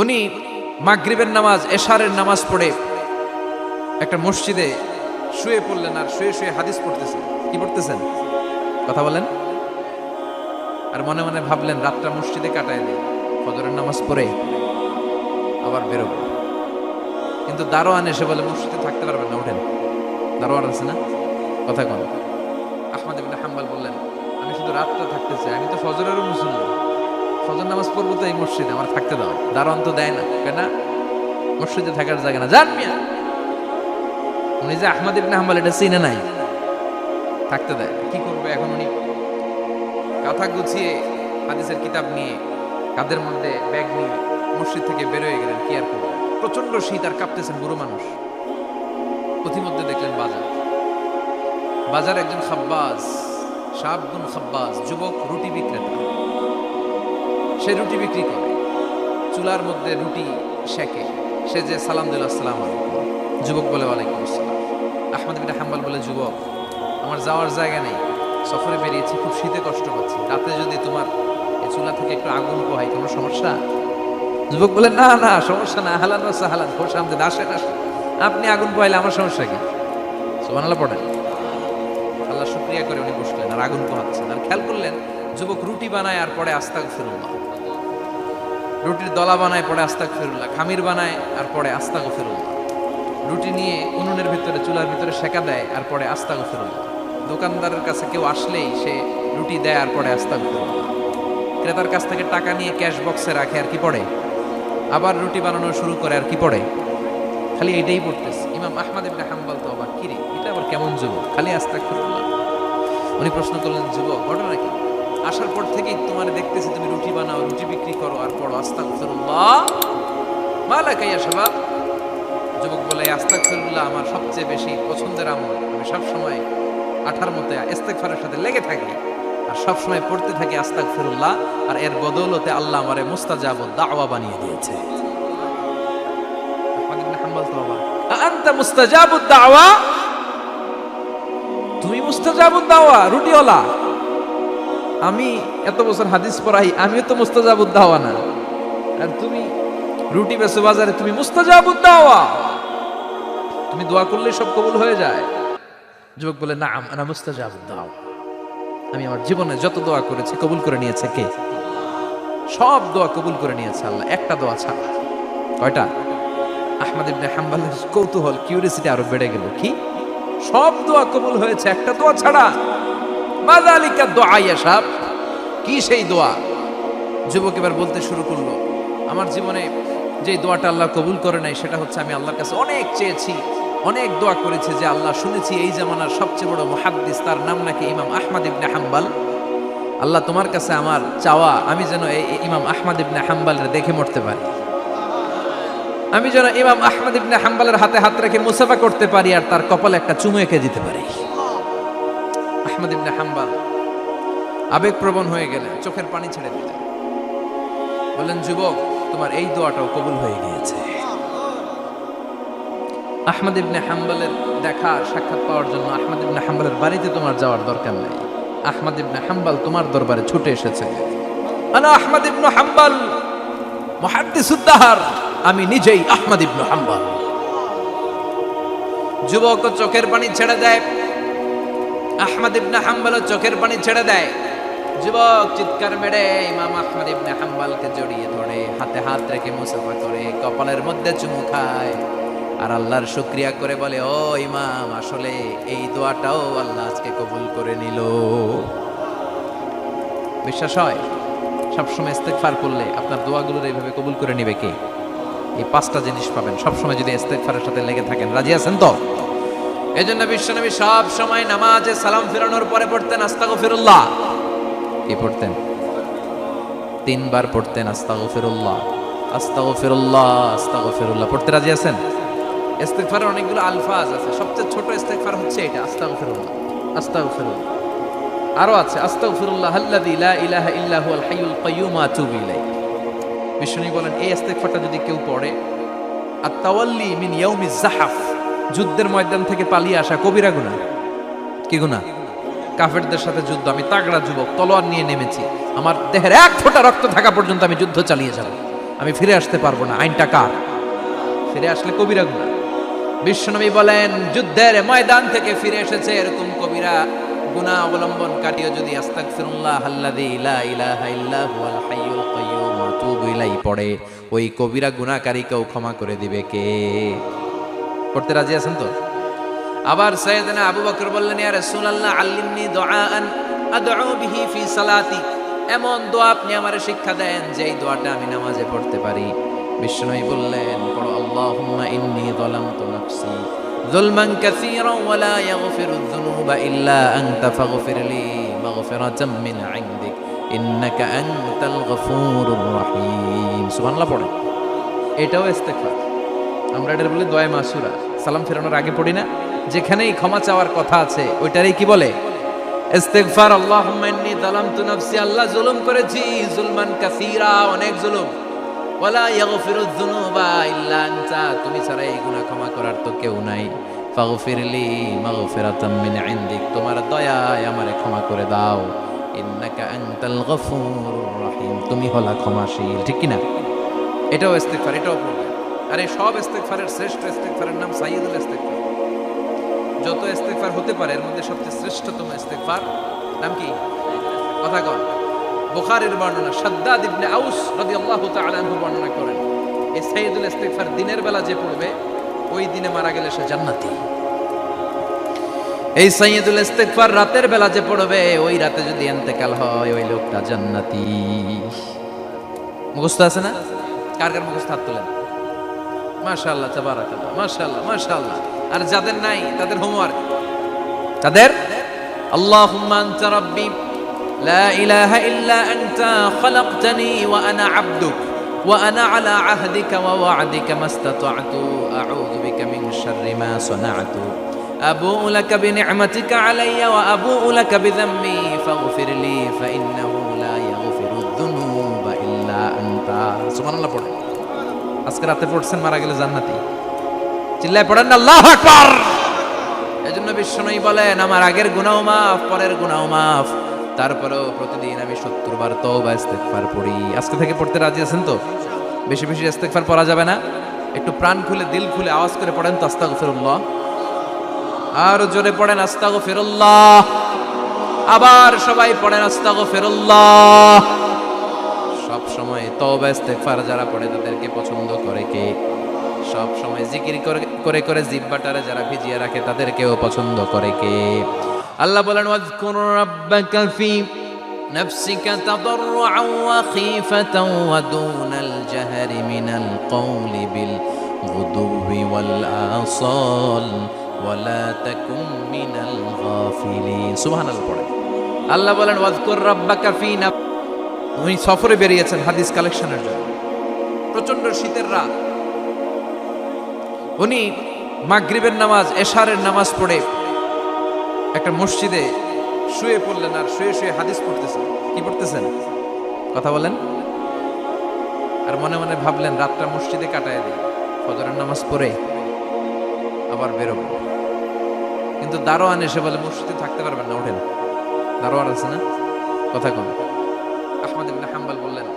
উনি মাগরিবের নামাজ এশারের নামাজ পড়ে একটা মসজিদে শুয়ে পড়লেন, আর শুয়ে শুয়ে হাদিস পড়তেছেন। কি পড়তেছেন? কথা বলেন। আর মনে মনে ভাবলেন রাতটা মসজিদে কাটায় নেই, ফজরের নামাজ পড়ে আবার বেরোবো। কিন্তু দারোয়ান এসে বলে মসজিদে থাকতে পারবেন না, ওঠেন। দারোয়ান আছে না, কথা কন। আহমদ ইবনে হাম্বল বললেন, আমি শুধু রাতটা থাকতে চাই, আমি তো ফজরেরও মুসল্লি, ফজর নামাজ পড়বো তো এই মসজিদে, আমার থাকতে দাও। দারোয়ান তো দেয় না, কেন? মসজিদে থাকার জায়গা না, যান মিয়া। উনি যে আহমদ ইবনে হাম্বল এটা চিনে নাই, থাকতে দেয়। কি করবে এখন? উনি কাঁথা গুছিয়ে হাদিসের কিতাব নিয়ে কাঁধের মধ্যে ব্যাগ নিয়ে মসজিদ থেকে বেরোয় গেলেন। কি আর করবেন, প্রচন্ড শীত, আর কাঁপতেছেন, বুড়ো মানুষ। পথিমধ্যে দেখলেন বাজার একজন খাব্বাজ, শাবগুন খাব্বাজ, যুবক রুটি বিক্রেতা। সে রুটি বিক্রি করে, চুলার মধ্যে রুটি সেকে। সে যে সালাম দিল, আসসালামু আলাইকুম। যুবক বলে, ওয়ালাইকুম আসসালাম। আহমদ ইবনে হাম্বল বলে, যুবক, আমার যাওয়ার জায়গা নেই, সফরে বেরিয়েছি, খুব শীতে কষ্ট পাচ্ছি, রাতে যদি তোমার এই চুলা থেকে একটু আগুন পোহাই, কোনো সমস্যা? যুবক বলে, না না, সমস্যা না, হালান সাহালান, খোশ আমদেদ, আসেন আসেন, আপনি আগুন পোহাইলে আমার সমস্যা কি? সুবহানাল্লাহ পড়েন। আল্লাহ শুকরিয়া করে উনি বসলেন আর আগুন পোহাচ্ছেন। আর খেয়াল করলেন যুবক রুটি বানায় আর পরে আস্তাগফিরুল্লাহ, রুটির দলা বানায় পরে আস্তাগফিরুল্লাহ, খামির বানায় আর পরে আস্তাগফিরুল্লাহ, রুটি নিয়ে উনুনের ভিতরে চুলার ভিতরে সেকা দেয় আর পরে আস্তাগফিরুল্লাহ। দোকানদারের কাছে কেউ আসলেই সে রুটি দেয় আর পরে আস্তাগফিরুল্লাহ। ক্রেতার কাছ থেকে টাকা নিয়ে ক্যাশ বক্সে রাখে আর কি পড়ে, আবার রুটি বানানো শুরু করে আর কি পড়ে, খালি এটাই পড়তেছে। ইমাম আহমদ ইবনে হাম্বল তো অবাক, কিরে এটা আবার কেমন যুবক, খালি আস্তাগফিরুল্লাহ। উনি প্রশ্ন করলেন, যুবক ঘটনা কি? আসার পর থেকেই তোমার দেখতেছি তুমি রুটি বানাও, রুটি বিক্রি করো আর পড়ো আস্তাগফিরুল্লাহ, মালাকা ইয়া শাবাব। যুবক বলে, আস্তাগফিরুল্লাহ আমার সবচেয়ে বেশি পছন্দের আমল, আমি সবসময় আঠার মতো ইস্তেগফারের সাথে লেগে থাকি আর সবসময় পড়তে থাকি আস্তাগফিরুল্লাহ, আর এর বদৌলতে আল্লাহ আমারে মুস্তাজাবুদ দাওয়া বানিয়ে দিয়েছে। আহমদ ইবনে হাম্বল তো অবাক, আনতা মুস্তাজাবুদ দাওয়া, তুমি মুস্তাজাবুদ দাওয়া, রুটিওয়ালা। আমি এত বছর হাদিস পড়াই, আমিও তো মুস্তাজাবুদ দাওয়া না, আর তুমি রুটি বেচো বাজারে, তুমি মুস্তাজাবুদ দাওয়া, তুমি দোয়া করলে সব কবুল হয়ে যায়। যুবক বলে, না আনা মুস্তাজাবুদ দাওয়া, আমি আমার জীবনে যত দোয়া করেছি কবুল করে নিয়েছে কে? সব দোয়া কবুল করে নিয়েছে আল্লাহ, একটা দোয়া ছাড়া। কয়টা? আহমদ ইবনে হাম্বলের কৌতূহল, কিউরিয়াসিটি আরো বেড়ে গেল। কি? সব দোয়া কবুল হয়েছে, একটা দোয়া ছাড়া। মাযালিকা দোয়া ইয়া শাব, কি সেই দোয়া? যুবক এবার বলতে শুরু করলো, আমার জীবনে যে দোয়াটা আল্লাহ কবুল করে নাই সেটা হচ্ছে, আমি আল্লাহর কাছে অনেক চেয়েছি, অনেক দোয়া করেছে, যে আল্লাহ শুনেছি এই জামানার সবচেয়ে বড় মুহাদ্দিস, তার নাম নাকি ইমাম আহমদ ইবনে হাম্বল। আল্লাহ তোমার কাছে আমার চাওয়া, আমি যেন এই ইমাম আহমদ ইবনে হাম্বলের দেখে মরতে পারি, আমি যেন ইমাম আহমদ ইবনে হাম্বলের হাতে হাত রেখে মুসাফা করতে পারি আর তার কপালে একটা চুমু এঁকে দিতে পারি। আহমদ ইবনে হাম্বল আবেগপ্রবণ হয়ে গেলেন, চোখের পানি ছেড়ে দিলেন, বললেন, যুবক তোমার এই দোয়াটাও কবুল হয়ে গিয়েছে। আহমদ ইবনে হাম্বলের দেখা সাক্ষাৎ পাওয়ার জন্য আহমদ ইবনে হাম্বলের বাড়িতে তোমার যাওয়ার দরকার নাই, আহমদ ইবনে হাম্বল তোমার দরবারে ছুটে এসেছে। আনা আহমদ ইবনে হাম্বল মুহাদ্দিসুদ দাহর, আমি নিজেই আহমদ ইবনে হাম্বল। যুবক চোখের পানি ছেড়ে দেয়, আহমদ ইবনে হাম্বল চোখের পানি ছেড়ে দেয়। যুবক চিৎকার মেরে ইমাম আহমদ ইবনে হাম্বলকে জড়িয়ে ধরে, হাতে হাত রেখে মুসাফা করে, কপালের মধ্যে চুমু খায় আর আল্লাহর শুকরিয়া করে বলে, ও ইমাম, আসলে এই দোয়াটাও আল্লাহ আজকে কবুল করে নিল। বিশ্বাস হয়? সবসময় ইস্তেগফার করলে আপনার দোয়াগুলোর এইভাবে কবুল করে নিবে কে? এই পাঁচটা জিনিস পাবেন সবসময় যদি ইস্তেগফারের সাথে লেগে থাকেন। রাজি আছেন তো? এই জন্য বিশ্বনবী সব সময় নামাজে সালাম ফিরানোর পরে পড়তেন আস্তাগফিরুল্লাহ। কি পড়তেন? 3 বার পড়তেন আস্তাগফিরুল্লাহ, আস্তাগফিরুল্লাহ, আস্তাগফিরুল্লাহ। পড়তে রাজি আছেন? ইস্তেগফারের অনেকগুলো আলফাজ আছে, সবচেয়ে ছোট ইস্তেগফার হচ্ছে এটা, আস্তাগফিরুল্লাহ, আস্তাগফিরুল্লাহ। আরো আছে, আস্তাগফিরুল্লাহ আল্লাযী লা ইলাহা ইল্লা হুয়াল হাইয়ুল কাইয়্যুম ওয়া আতুবু ইলাইহি। বিশ্বনবী বলেন, এই ইস্তেগফারটা যদি কেউ পড়ে, আত-তাওয়াল্লি মিন ইয়াউমিজ যাহাফ, যুদ্ধের ময়দান থেকে পালিয়ে আসা কবিরা গুনাহ। কি গুনাহ? কাফেরদের সাথে যুদ্ধ, আমি তাগড়া যুবক, তলোয়ার নিয়ে নেমেছি, আমার দেহের এক ফোঁটা রক্ত থাকা পর্যন্ত আমি যুদ্ধ চালিয়ে যাব, আমি ফিরে আসতে পারবো না। আইনটা কার? ফিরে আসলে কবিরা গুনাহ। বিশ্বনবী বলেন, যুদ্ধের ময়দান থেকে ফিরে এসেছে এরকম কবিরা গুনাহ অবলম্বনকারীও যদি আস্তাগফিরুল্লাহ আল্লাযী লা ইলাহা ইল্লা হুয়াল হাইয়ুল কাইয়্যুম ওয়া আতুবু ইলাইহি পড়ে, ওই কবিরা গুনাহকারীকেও ক্ষমা করে দিবে কে? পড়তে রাজি আছেন তো? আবার সাইয়েদনা আবু বকর বললেন, ইয়া রাসূলুল্লাহ আল্লিমনি দুআআন আদউ বিহি ফি সালাতি, এমন দোয়া আপনি আমারে শিক্ষা দেন যে এই দোয়াটা আমি নামাজে পড়তে পারি। বিশ্বনবী বললেন, পড়ো আল্লাহুম্মা ইন্নী যালামতু নাফসি যুলমান কাসীরান ওয়া লা ইয়াগফিরুয যুনুবা ইল্লা আনতা ফাগফিরলি মাগফিরাতাম মিন ইনদিক ইন্নাকা আনতাল গফুরুর রহিম। সুবহানাল্লাহ পড়ে। এটাও ইস্তেগফার। আমরা এটার বলি দোয়া মাসুরা, সালাম ফেরানোর আগে পড়ি না? যেখানেই ক্ষমা চাওয়ার কথা আছে ওইটারই কি বলে? ইস্তেগফার। আল্লাহুম্মা ইন্নী যালামতু নাফসি, আল্লাহ জুলুম করেছি, যুলমান কাসীরা, অনেক জুলুম। ওয়ালা ইয়াগফিরুয যুনুবা ইল্লা আনতা, তুমি ছাড়া এই গুনাহ ক্ষমা করার তো কেউ নাই। ফাগফিরলি মাগফিরাতাম মিন ইনদিক, তোমার দয়ায় আমারে ক্ষমা করে দাও। ইন্নাকা আনতাল গফুরুর রহিম, তুমি হলা ক্ষমাশীল। ঠিক কি না? এটাও ইস্তেগফার, এটাও পড়বেন। আর এই সব ইস্তেগফারের শ্রেষ্ঠ ইস্তেগফারের নাম সাইয়্যিদুল ইস্তেগফার। যত ইস্তেগফার হতে পারে এর মধ্যে সবচেয়ে শ্রেষ্ঠতম ইস্তেগফার নাম কি? কথা কন। বুখারীর বর্ণনা, শাদ্দাদ ইবনে আউস রাদিয়াল্লাহু তাআলা আনহু বর্ণনা করেন, এই সাইয়্যিদুল ইস্তেগফার দিনের বেলা যে পড়বে ওই দিনে মারা গেলে সে জান্নাতি। এই সাইয়্যিদুল ইস্তেগফার রাতের বেলা যে পড়বে ওই রাতে যদি ইন্তেকাল হয় ওই লোকটা জান্নাতি। মুখস্থ আছে না? কার কার মুখস্থ? হাত তোলেন। মাশাআল্লাহ, তাবারাকাল্লাহ, মাশাআল্লাহ, মাশাআল্লাহ। আর যাদের নাই তাদের হোমওয়ার্ক, তাদের আল্লাহুম্মা আনতা রাব্বি লা ইলাহা ইল্লা আনতা খালাকতানি ওয়া আনা আবদুক ওয়া আনা আলা আহদিকা ওয়া ওয়া'দিকা মাস্তাতা'তু আউযু বিকা মিন শাররি মা সানা'তু আবু'ু লাকা বিনি'মাতিকা আলাইয়া ওয়া আবু'ু লাকা বিযাম্মি ফাগফিরলি ফাইন্নাহু লা ইয়াগফিরুয যুনুবা ইল্লা আনতা। সুবহানাল্লাহ পড়ে। আজকে রাতে পড়ছেন, মারা গেলে জান্নাতি। চিল্লায় পড়েন না আল্লাহু আকবার। এজন্য বিশ্বনবী বলেন, আমার আগের গুনাহ মাফ, পরের গুনাহ মাফ, তারপরেও প্রতিদিন আমি 70 বার তওবা ইস্তেগফার পড়ি। আজকে থেকে পড়তে রাজি আছেন তো? বেশি বেশি ইস্তেগফার পড়া যাবে না? একটু প্রাণ খুলে দিল খুলে আওয়াজ করে পড়েন তো আস্তাগফিরুল্লাহ। আর জোরে পড়েন আস্তাগফিরুল্লাহ। আবার সবাই পড়েন আস্তাগফিরুল্লাহ। সব সময় তওবা ইস্তেগফার যারা পড়ে তাদেরকে পছন্দ করে কে? সব সময় জিকির করে করে জিহ্বাটারে যারা ভিজিয়ে রাখে তাদেরকেও পছন্দ করে কে? আল্লাহ বলেন, ওয়াজকুর রাব্বাকা ফি নাফসিকা তাদাররুআন ওয়া খীফাতান ওয়া দুনাল জাহরি মিনাল কওলি বিল গুদুবি ওয়াল আসাল ওয়া লা তাকুন মিনাল গাফিলিন। সুবহানাল্লাহ পড়ে। আল্লাহ বলেন, ওয়াজকুর রাব্বাকা ফি নাফসিকা। উনি সফরে বেরিয়েছেন হাদিস কালেকশনের জন্য। প্রচন্ড শীতের রাত। উনি মাগরিবের নামাজ, এশারের নামাজ পড়ে একটা মসজিদে শুয়ে পড়লেন আর শুয়ে শুয়ে হাদিস পড়তেছেন। কি পড়তেছেন? কথা বলেন। আর মনে মনে ভাবলেন রাতটা মসজিদে কাটায় দিই, ফজরের নামাজ পড়ে আবার বেরোবো। কিন্তু দারোয়ান এসে বলে, মসজিদে থাকতে পারবেন না, ওঠেন। দারোয়ান আছে না? কথা কন। আহমদ ইবনে হাম্বল বললেন,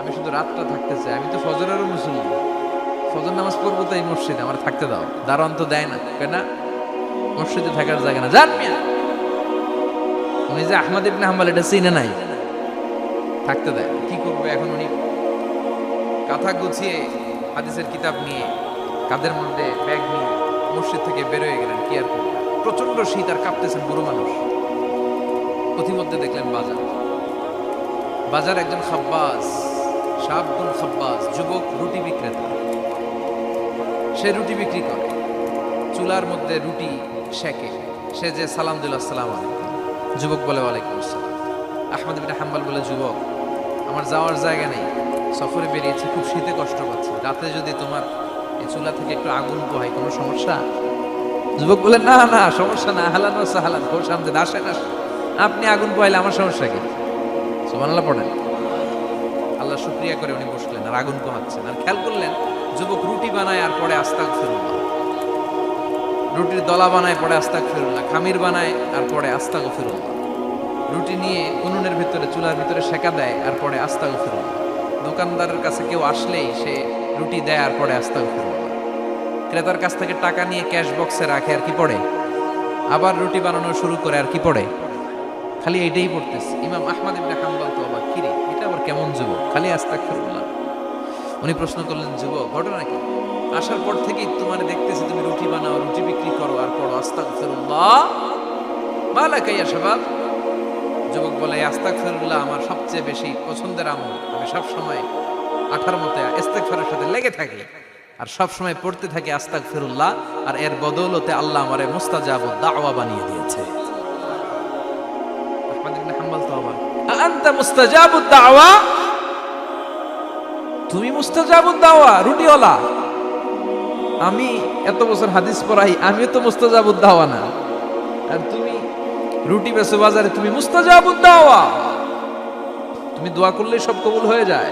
আমি শুধু রাতটা থাকতে চাই, আমি তো ফজরেরও মুসল্লি, ফজর নামাজ পড়বো তো এই মসজিদে, আমার থাকতে দাও। দারোয়ান তো দেয় না, কেন? মসজিদে থাকার জায়গা না, জান মিয়া। উনি যে আহমদ ইবনে হাম্বল এটা চিনে নাই, থাকতে দেয়। কি করবে এখন? উনি কাঁথা গুছিয়ে হাদিসের কিতাব নিয়ে কাঁধের মধ্যে ব্যাগ নিয়ে মসজিদ থেকে বের হয়ে গেলেন। কি আর করবেন? প্রচন্ড শীত আর কাঁপতেছেন বুড়ো মানুষ। পথিমধ্যে দেখলেন বাজার। বাজার একজন খাব্বাস, শাবগুন খাব্বাস, যুবক রুটি বিক্রেতা। সে রুটি বিক্রি করে, চুলার মধ্যে রুটি সেকে। সে যে সালাম দিল, আসসালামু আলাইকুম। যুবক বলে, ওয়ালাইকুম আসসালাম। আহমদ ইবনে হাম্বল বলে, যুবক, আমার যাওয়ার জায়গা নেই, সফরে বেরিয়েছি, খুব শীতে কষ্ট পাচ্ছি, রাতে যদি তোমার এই চুলা থেকে একটু আগুন পোহাই কোনো সমস্যা? যুবক বলে, না না, সমস্যা না, আহলান ওয়া সাহলান, খোশ আমদেদ, আসেন আসেন, আপনি আগুন পোহাইলে আমার সমস্যা কি? সুবহানাল্লাহ পড়েন। আল্লাহ শুকরিয়া করে উনি বসলেন আর আগুন পোহাচ্ছেন। আর খেয়াল করলেন যুবক রুটি বানায় আর পরে আস্তাগফিরুল্লাহ, রুটির দলা বানায় পরে আস্তাগফিরুল্লাহ, খামির বানায় আর পরে আস্তাগফিরুল্লাহ, রুটি নিয়ে উনুনের ভিতরে চুলার ভিতরে সেকা দেয় আর পরে আস্তাগফিরুল্লাহ, দোকানদারের কাছে কেউ আসলেই সে রুটি দেয় আর পরে আস্তাগফিরুল্লাহ। ক্রেতার কাছ থেকে টাকা নিয়ে ক্যাশ বক্সে রাখে আর কি পড়ে, আবার রুটি বানানো শুরু করে আর কি পড়ে, খালি এইটাই পড়তেছে। ইমাম আহমদ ইবনে হাম্বল তো অবাক, কিরে এটা আবার কেমন যুবক, খালি আস্তাগফিরুল্লাহ। উনি প্রশ্ন করলেন, যুবক ঘটনা কি? আসার পর থেকেই তোমার দেখতেছি তুমি রুটি বানাও, রুটি বিক্রি করো আর পড়ো আস্তাগফিরুল্লাহ। মালাকা ইয়া শাবাব। যুবক বলে, আস্তাগফিরুল্লাহ আমার সবচেয়ে বেশি পছন্দের আমল। আমি সব সময় আঠার মতো ইস্তেগফারের সাথে লেগে থাকি আর সব সময় পড়তে থাকি আস্তাগফিরুল্লাহ, আর এর বদৌলতে আল্লাহ আমারে মুস্তাজাবুদ দাওয়া বানিয়ে দিয়েছে। আহমদ ইবনে হাম্বল তো অবাক, আনতা মুস্তাজাবুদ দাওয়া, তুমি মুস্তাজাবুদ দাওয়া রুটিওয়ালা? আমি এত বছর হাদিস পড়াই, আমিও তো মুস্তাজাবুদ দাওয়া না, আর তুমি রুটি বেচো বাজারে, তুমি মুস্তাজাবুদ দাওয়া, তুমি দোয়া করলেই সব কবুল হয়ে যায়?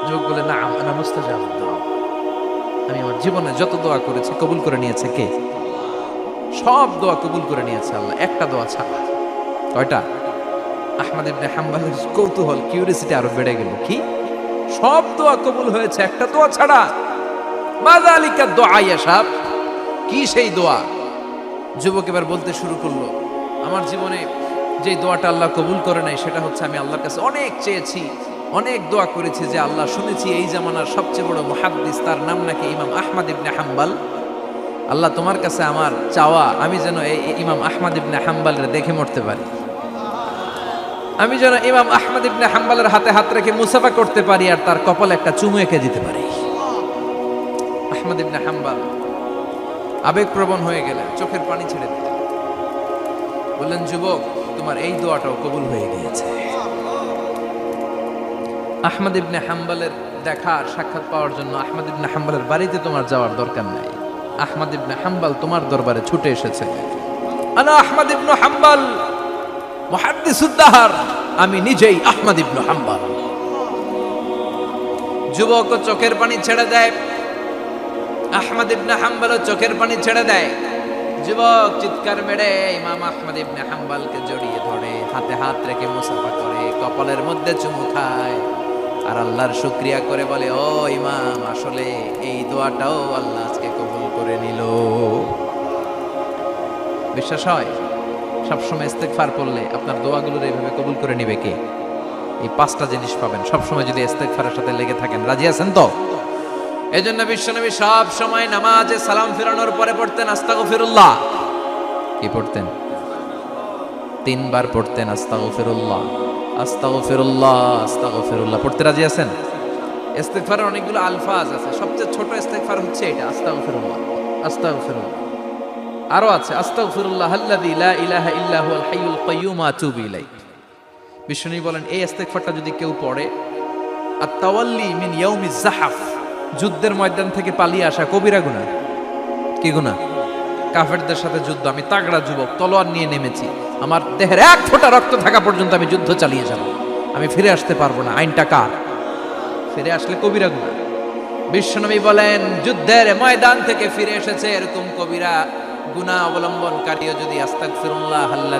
যুবক বলে, না আনা মুস্তাজাবুদ দাওয়া, আমি আমার জীবনে যত দোয়া করেছি কবুল করে নিয়েছে কে? সব দোয়া কবুল করে নিয়েছে আল্লাহ, একটা দোয়া ছাড়া। কয়টা? আহমদ ইবনে হাম্বলের কৌতূহল, কিউরিয়াসিটি আরো বেড়ে গেল, কি সব দোয়া কবুল হয়েছে একটা দোয়া ছাড়া? মাযালিকা দোয়া ইয়া শাব, কি সেই দোয়া? যুবক এবার বলতে শুরু করলো, আমার জীবনে যে দোয়াটা আল্লাহ কবুল করে নাই সেটা হচ্ছে আমি আল্লাহর কাছে অনেক চেয়েছি, অনেক দোয়া করেছি যে আল্লাহ, শুনেছি এই জামানার সবচেয়ে বড় মুহাদ্দিস, তার নাম নাকি ইমাম আহমদ ইবনে হাম্বল। আল্লাহ তোমার কাছে আমার চাওয়া, আমি যেন এই ইমাম আহমদ ইবনে হাম্বলের দেখে মরতে পারি, আমি যেন ইমাম আহমদ ইবনে হাম্বলের হাতে হাত রেখে মুসাফা করতে পারি আর তার কপালে একটা চুমু এঁকে দিতে পারি। আহমদ ইবনে হাম্বল আবেগপ্রবণ হয়ে গেলেন, চোখের পানি ছেড়ে দিলেন, বললেন, যুবক তোমার এই দোয়াটাও কবুল হয়ে গিয়েছে। আহমদ ইবনে হাম্বলের দেখার সাক্ষাৎ পাওয়ার জন্য আহমদ ইবনে হাম্বলের বাড়িতে তোমার যাওয়ার দরকার নাই, আহমদ ইবনে হাম্বল তোমার দরবারে ছুটে এসেছে। আনা আহমদ ইবনে হাম্বল মুহাদ্দিসুদ দাহর, আমি নিজেই আহমদ ইবনে হাম্বল। যুবক চোখের পানি ছেড়ে দেয়, আহমদ ইবনে হাম্বল চোখের পানি ছেড়ে দেয়। যুবক চিৎকার মেরে ইমাম আহমদ ইবনে হাম্বলকে জড়িয়ে ধরে, হাতে হাত রেখে মুসাফা করে, কপালের মধ্যে চুমু খায় আর আল্লাহর শুকরিয়া করে বলে, ও ইমাম, আসলে এই দোয়াটাও আল্লাহ আজকে কবুল করে নিল। বিশ্বাস হয় সবসময় ইস্তেগফার করলে আপনার দোয়াগুলোর এইভাবে কবুল করে নিবে কে? এই পাঁচটা জিনিস পাবেন সবসময় যদি ইস্তেগফারের সাথে লেগে থাকেন। রাজি আছেন তো? এই জন্য বিশ্বনবী সব সময় নামাজে সালাম ফিরানোর পরে পড়তেন আস্তাগফিরুল্লাহ। কি পড়তেন? 3 বার পড়তেন আস্তাগফিরুল্লাহ, আস্তাগফিরুল্লাহ, আস্তাগফিরুল্লাহ। পড়তে রাজি আছেন? ইস্তেগফারের অনেকগুলো আলফাজ আছে, সবচেয়ে ছোট ইস্তেগফার হচ্ছে এটা, আস্তাগফিরুল্লাহ, আস্তাগফিরুল্লাহ। আরো আছে, আস্তাগফিরুল্লাহ আল্লাযী লা ইলাহা ইল্লা হুয়াল হাইয়ুল কাইয়্যুম আতুবু ইলাইহি। বিশ্বনবী বলেন, এই ইস্তেগফারটা যদি কেউ পড়ে, আত-তাওয়াল্লি মিন ইয়াউমিজ যাহাফ, যুদ্ধের ময়দান থেকে পালিয়ে আসা কবিরা গুনাহ। কি গুনাহ? কাফেরদের সাথে যুদ্ধ, আমি তাগড়া যুবক, তলোয়ার নিয়ে নেমেছি, আমার দেহের 1 ফোঁটা রক্ত থাকা পর্যন্ত আমি যুদ্ধ চালিয়ে যাব, আমি ফিরে আসতে পারবো না, আইনটা কার? ফিরে আসলে কবিরা গুনাহ। বিশ্বনবী বলেন, যুদ্ধের ময়দান থেকে ফিরে এসেছে এরকম কবিরা গুনাহ অবলম্বনকারীও যদি আস্তাগফিরুল্লাহ আল্লাহ